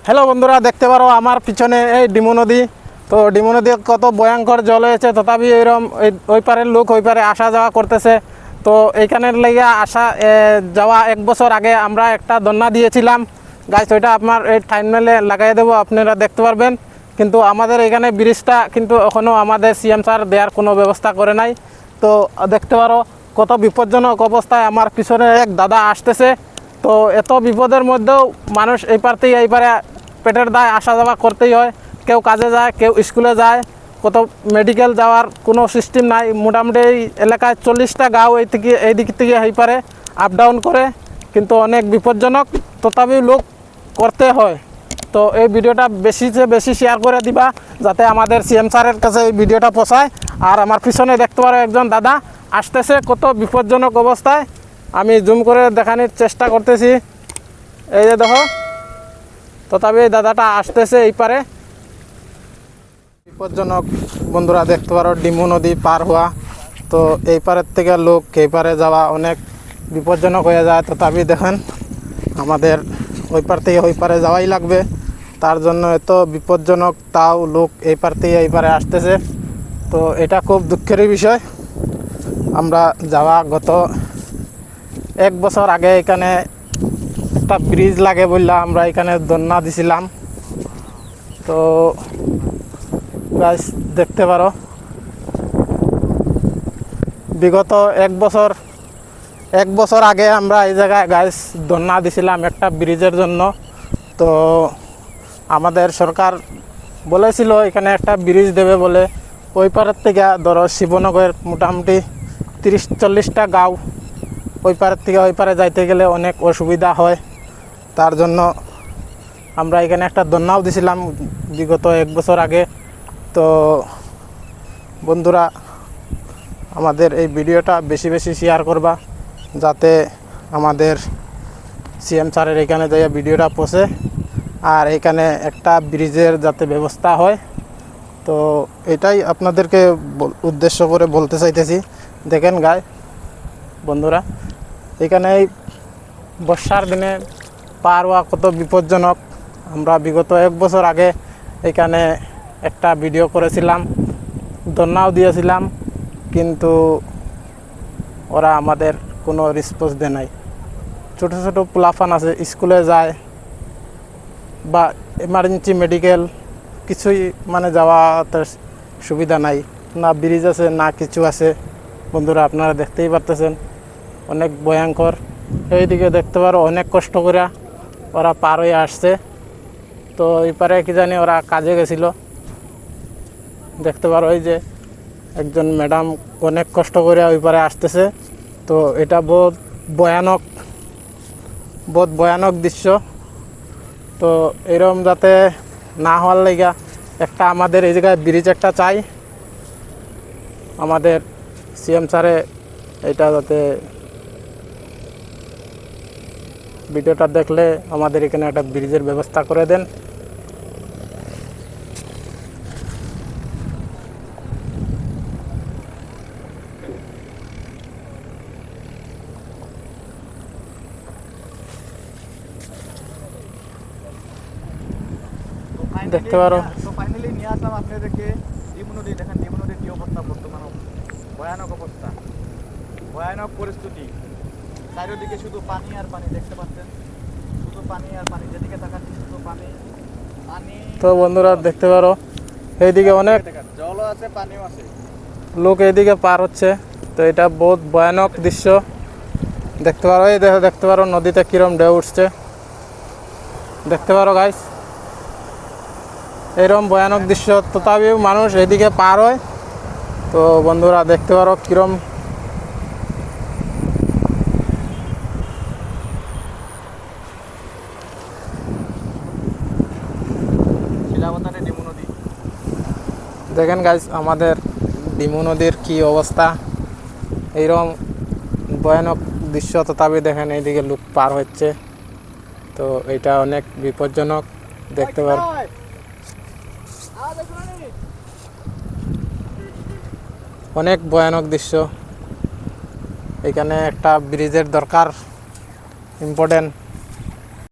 Hello বন্ধুরা, দেখতে পারো আমার পিছনে এই ডিমু নদী। তো ডিমু নদী কত ভয়ঙ্কর জল হয়েছে, তথাপি এরকম ওই পারের লোক ওই পারে আসা যাওয়া করতেছে। তো এইখানের লেগে আসা যাওয়া 1 বছর আগে আমরা একটা দন্না দিয়েছিলাম গাইস, ওইটা আপনার এই টাইমলাইনে লাগাই দেবো, আপনারা দেখতে পারবেন। কিন্তু আমাদের এখানে ব্রিজটা কিন্তু এখনও আমাদের সিএম স্যার দেওয়ার কোনো ব্যবস্থা করে নাই। তো দেখতে পারো কত বিপজ্জনক অবস্থায় আমার পিছনে এক দাদা আসতেছে। তো এত বিপদের মধ্যেও মানুষ এই পার থেকে এই পারে পেটের দায় আসা যাওয়া করতেই হয়। কেউ কাজে যায়, কেউ স্কুলে যায়, কত মেডিকেল যাওয়ার কোনো সিস্টেম নাই। মোটামুটি এই এলাকায় 40টা গাঁও এই দিক থেকে এই পারে আপ ডাউন করে, কিন্তু অনেক বিপজ্জনক, তথাপি লোক করতে হয়। তো এই ভিডিওটা বেশি বেশি শেয়ার করে দিবা, যাতে আমাদের সিএম স্যারের কাছে এই ভিডিওটা পৌঁছায়। আর আমার পিছনে দেখতে পারো একজন দাদা আসতেছে কত বিপজ্জনক অবস্থায়। আমি জুম করে দেখানোর চেষ্টা করতেছি, এই যে দেখো, তথাপি এই দাদাটা আসতেছে এই পারে। বিপজ্জনক বন্ধুরা, দেখতে পারো ডিমু নদী পার হওয়া। তো এই পারের থেকে লোক এই পারে যাওয়া অনেক বিপজ্জনক হয়ে যায়। তথাপি দেখেন আমাদের ওই পার থেকে ওই পারে যাওয়াই লাগবে, তার জন্য এত বিপজ্জনক, তাও লোক এই পার থেকে এই পারে আসতেছে। তো এটা খুব দুঃখেরই বিষয়। আমরা যাওয়া গত 1 বছর আগে এখানে একটা ব্রিজ লাগে বললে আমরা এখানে দন্না দিছিলাম। তো গাইস দেখতে পারো বিগত 1 বছর আগে আমরা এই জায়গায় গাইস দন্না দিছিলাম একটা ব্রিজের জন্য। তো আমাদের সরকার বলেছিল এখানে একটা ব্রিজ দেবে বলে। ওই পারের থেকে ধরো শিবনগরের মোটামুটি 30-40টা গাঁও ওই পারের থেকে ওই পারে যাইতে গেলে অনেক অসুবিধা হয়। তার জন্য আমরা এখানে একটা দন্নাও দিছিলাম বিগত 1 বছর আগে। তো বন্ধুরা, আমাদের এই ভিডিওটা বেশি বেশি শেয়ার করবা, যাতে আমাদের সিএম স্যারের এখানে যাইয়া ভিডিওটা পৌঁছে, আর এখানে একটা ব্রিজের যাতে ব্যবস্থা হয়। তো এটাই আপনাদেরকে উদ্দেশ্য করে বলতে চাইতেছি। দেখেন গায় বন্ধুরা, এখানে এই বর্ষার দিনে পার হওয়া কত বিপজ্জনক। আমরা বিগত 1 বছর আগে এখানে একটা ভিডিও করেছিলাম, দন্নাও দিয়েছিলাম, কিন্তু ওরা আমাদের কোনো রেসপন্স দেয় নাই। ছোটো ছোটো পোলাফান আছে, স্কুলে যায় বা এমার্জেন্সি মেডিকেল কিছুই মানে যাওয়াতে সুবিধা নাই, না ব্রিজ আছে না কিছু আছে। বন্ধুরা আপনারা দেখতেই পারতেছেন অনেক ভয়ঙ্কর। এইদিকে দেখতে পারো অনেক কষ্ট করে ওরা পার হয়ে আসছে। তো এই পারে কি জানি ওরা কাজে গেছিল। দেখতে পারো এই যে একজন ম্যাডাম অনেক কষ্ট করে ওই পারে আসতেছে। তো এটা বহুত ভয়ানক দৃশ্য। তো এরকম যাতে না হওয়ার লাইগা একটা আমাদের এই জায়গায় ব্রিজ একটা চাই। আমাদের সিএম স্যারে এটা যাতে ভিডিওটা দেখলে আমাদের এখানে একটা ব্রিজের ব্যবস্থা করে দেন। দেখতে পারো ফাইনালি নিয়ে আসলাম আপনাদেরকে ডিমু নদী। দেখেন ডিমু নদীর কী অবস্থা বর্তমানে, ভয়ানক অবস্থা, ভয়ানক পরিস্থিতি। চারিদিকে শুধু পানি আর পানি, দেখতে পাচ্ছেন শুধু পানি আর পানি, যেদিকে তাকাচ্ছি শুধু পানি পানি। তো বন্ধুরা দেখতে পারো এইদিকে অনেক জলও আছে পানিও আছে, লোক এইদিকে পার হচ্ছে। তো এটা বহুত ভয়ানক দৃশ্য দেখতে পারো। এই দেখতে পারো নদীতে কিরম ঢেউ উঠছে, দেখতে পারো গাইস, এরকম ভয়ানক দৃশ্য, তথাপিও মানুষ এদিকে পার হয়। তো বন্ধুরা দেখতে পারো কিরম শিলাবতারে ডিমু নদী। দেখেন গাইস আমাদের ডিমু নদীর কী অবস্থা, এইরকম ভয়ানক দৃশ্য, তথাপি দেখেন এইদিকে লোক পার হচ্ছে। তো এটা অনেক বিপজ্জনক দেখতে পারো। অনেক ভয়ানক দৃশ্য। এখানে একটা ব্রিজের দরকার, ইম্পর্টেন্ট।